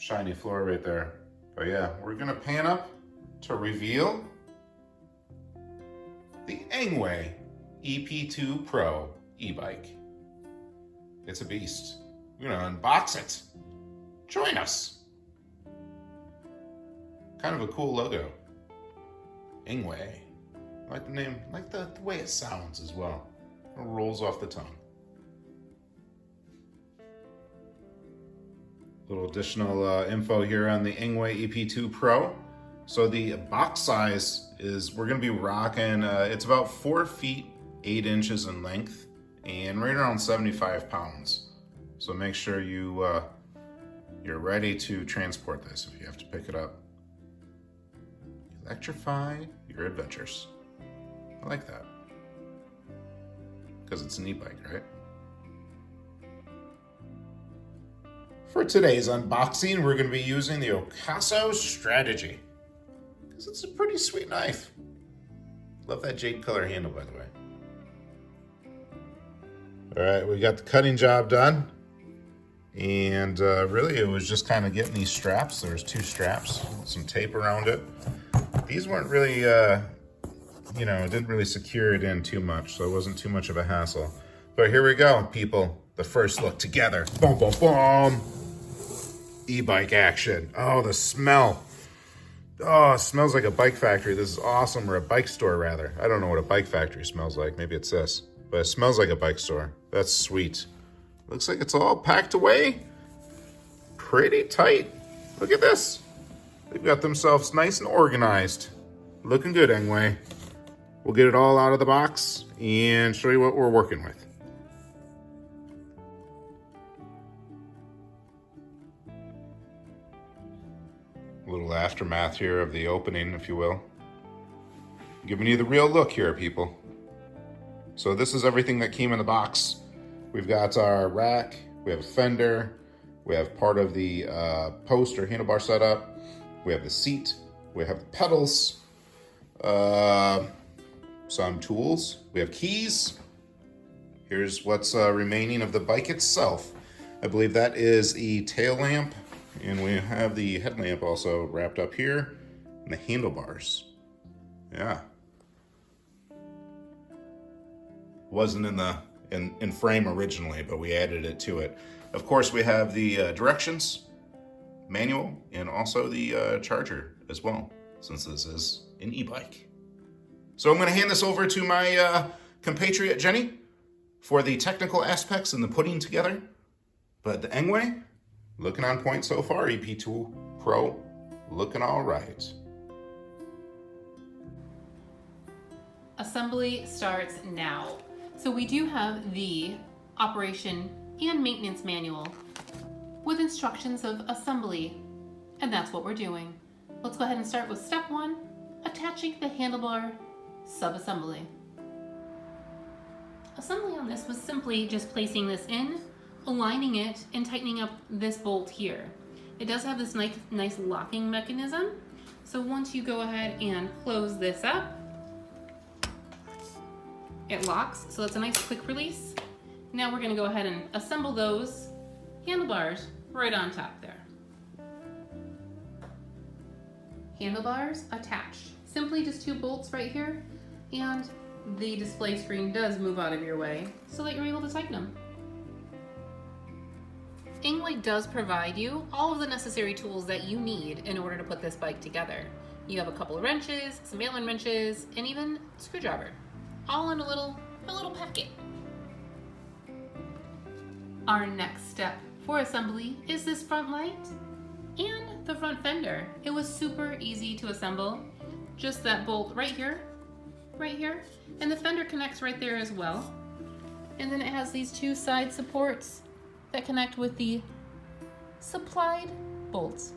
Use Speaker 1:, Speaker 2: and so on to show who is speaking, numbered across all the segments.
Speaker 1: shiny floor right there. But yeah, we're gonna pan up to reveal the Engwe EP-2 Pro e-bike. It's a beast. We're gonna unbox it. Join us. Kind of a cool logo. Engwe. I like the name, I like the way it sounds as well. It rolls off the tongue. Little additional info here on the Engwe EP-2 Pro. So the box size is, we're gonna be rocking, it's about 4 feet, 8 inches in length and right around 75 pounds. So make sure you're ready to transport this if you have to pick it up. Electrify your adventures. I like that. Because it's an e-bike, right? For today's unboxing, we're going to be using the Ocaso Strategy. Because it's a pretty sweet knife. Love that jade color handle, by the way. All right, we got the cutting job done. And really it was just kind of getting these straps. There's 2 straps, some tape around it. These weren't really, didn't really secure it in too much, so it wasn't too much of a hassle. But here we go, people. The first look together. Boom, boom, boom. E-bike action. Oh, the smell. Oh, it smells like a bike factory. This is awesome, or a bike store rather. I don't know what a bike factory smells like. Maybe it's this, but it smells like a bike store. That's sweet. Looks like it's all packed away. Pretty tight. Look at this. They've got themselves nice and organized. Looking good, Engwe. We'll get it all out of the box and show you what we're working with. A little aftermath here of the opening, if you will. Giving you the real look here, people. So this is everything that came in the box. We've got our rack, we have a fender, we have part of the post or handlebar setup, we have the seat, we have the pedals, some tools, we have keys. Here's what's remaining of the bike itself. I believe that is the tail lamp, and we have the headlamp also wrapped up here, and the handlebars. Yeah. Wasn't in frame originally, but we added it to it. Of course, we have the directions, manual, and also the charger as well, since this is an e-bike. So I'm going to hand this over to my compatriot Jenny for the technical aspects and the putting together. But the Engwe, looking on point so far. EP-2 Pro, looking all right.
Speaker 2: Assembly starts now. So we do have the operation and maintenance manual with instructions of assembly, and that's what we're doing. Let's go ahead and start with step 1, attaching the handlebar sub-assembly. Assembly on this was simply just placing this in, aligning it, and tightening up this bolt here. It does have this nice locking mechanism, so once you go ahead and close this up, it locks, so it's a nice quick release. Now we're gonna go ahead and assemble those handlebars right on top there. Handlebars attached. Simply just 2 bolts right here, and the display screen does move out of your way so that you're able to tighten them. Engwe does provide you all of the necessary tools that you need in order to put this bike together. You have a couple of wrenches, some Allen wrenches, and even a screwdriver, all in a little packet. Our next step for assembly is this front light and the front fender. It was super easy to assemble. Just that bolt right here, and the fender connects right there as well. And then it has these 2 side supports that connect with the supplied bolts.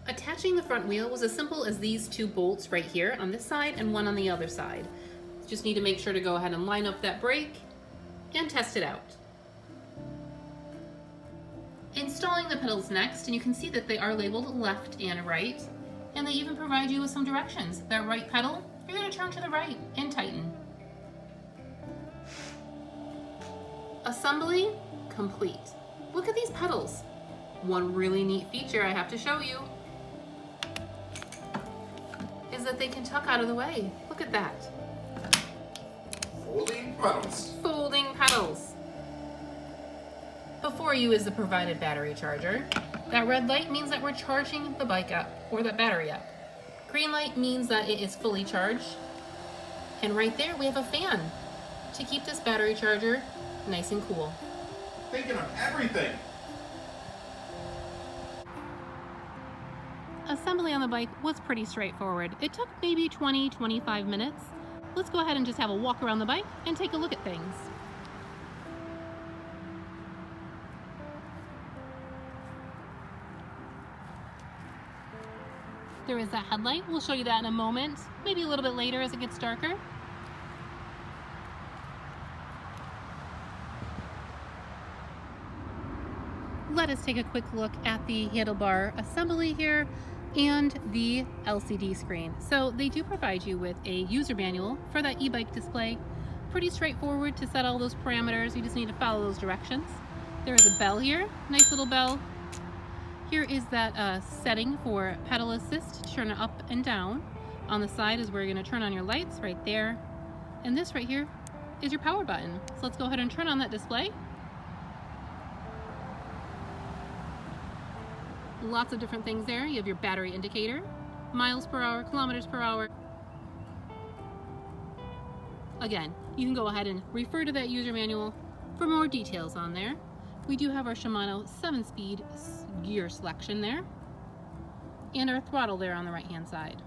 Speaker 2: Attaching the front wheel was as simple as these 2 bolts right here on this side and one on the other side. Just need to make sure to go ahead and line up that brake and test it out. Installing the pedals next, and you can see that they are labeled left and right, and they even provide you with some directions. That right pedal, you're going to turn to the right and tighten. Assembly complete. look at these pedals. One really neat feature I have to show you is that they can tuck out of the way. Look at that.
Speaker 1: Folding pedals.
Speaker 2: Folding pedals. Before you is the provided battery charger. That red light means that we're charging the bike up, or the battery up. Green light means that it is fully charged. And right there we have a fan to keep this battery charger nice and cool.
Speaker 1: Thinking of everything.
Speaker 2: Assembly on the bike was pretty straightforward. It took maybe 20-25 minutes. Let's go ahead and just have a walk around the bike and take a look at things. There is that headlight. We'll show you that in a moment, maybe a little bit later as it gets darker. Let us take a quick look at the handlebar assembly here and the LCD screen. So they do provide you with a user manual for that e-bike display. Pretty straightforward to set all those parameters. You just need to follow those directions. There is a bell here, nice little bell. Here is that setting for pedal assist to turn it up and down. On the side is where you're going to turn on your lights right there. And this right here is your power button. So let's go ahead and turn on that display. Lots of different things there. You have your battery indicator, miles per hour, kilometers per hour. Again, you can go ahead and refer to that user manual for more details on there. We do have our Shimano 7-speed gear selection there, and our throttle there on the right-hand side.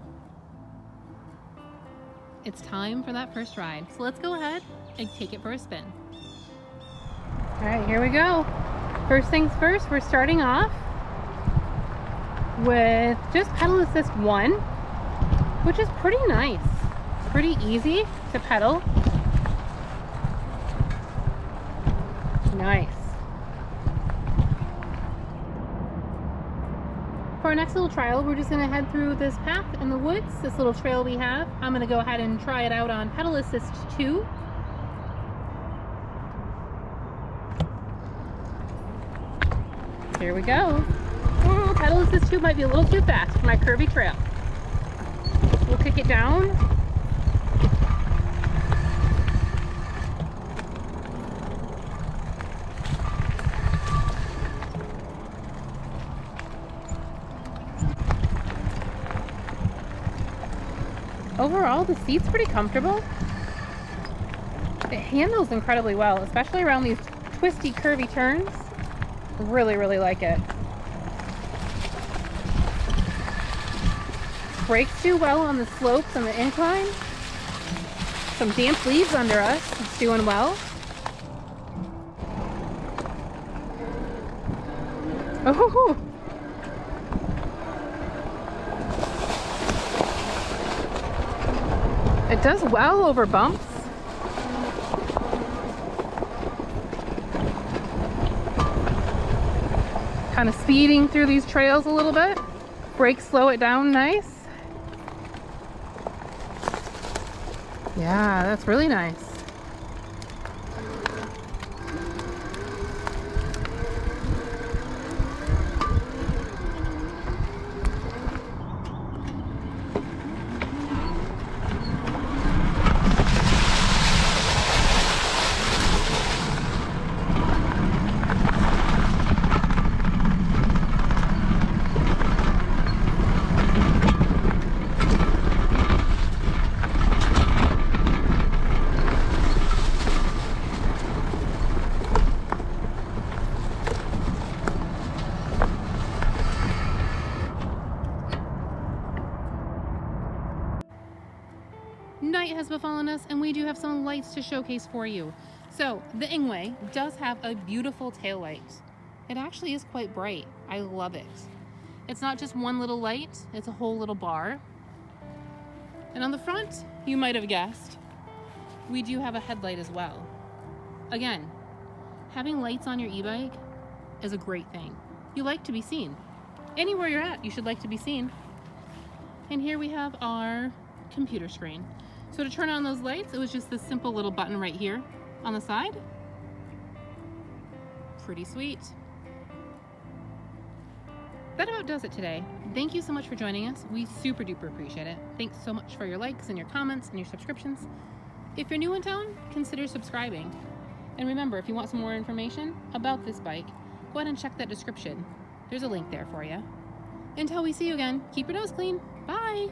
Speaker 2: It's time for that first ride. So let's go ahead and take it for a spin. All right, here we go. First things first, we're starting off with just pedal assist 1, which is pretty nice. It's pretty easy to pedal. Nice. For our next little trial, we're just going to head through this path in the woods, this little trail we have. I'm going to go ahead and try it out on pedal assist 2. Here we go. Oh, pedal assist 2 might be a little too fast for my curvy trail. We'll kick it down. Overall, the seat's pretty comfortable. It handles incredibly well, especially around these twisty, curvy turns. Really, really like it. Brakes do well on the slopes and the incline. Some damp leaves under us. It's doing well. Oh! It does well over bumps. Kind of speeding through these trails a little bit. Brakes slow it down nice. Yeah, that's really nice. Night has befallen us, and we do have some lights to showcase for you. So the Engwe does have a beautiful tail light. It actually is quite bright. I love it. It's not just one little light, it's a whole little bar. And on the front, you might have guessed, we do have a headlight as well. Again, having lights on your e-bike is a great thing. You like to be seen. Anywhere you're at, you should like to be seen. And here we have our computer screen. So to turn on those lights, it was just this simple little button right here on the side. Pretty sweet. that about does it today. Thank you so much for joining us. We super duper appreciate it. Thanks so much for your likes and your comments and your subscriptions. If you're new in town, consider subscribing. And remember, if you want some more information about this bike, go ahead and check that description. There's a link there for you. Until we see you again, keep your nose clean. Bye!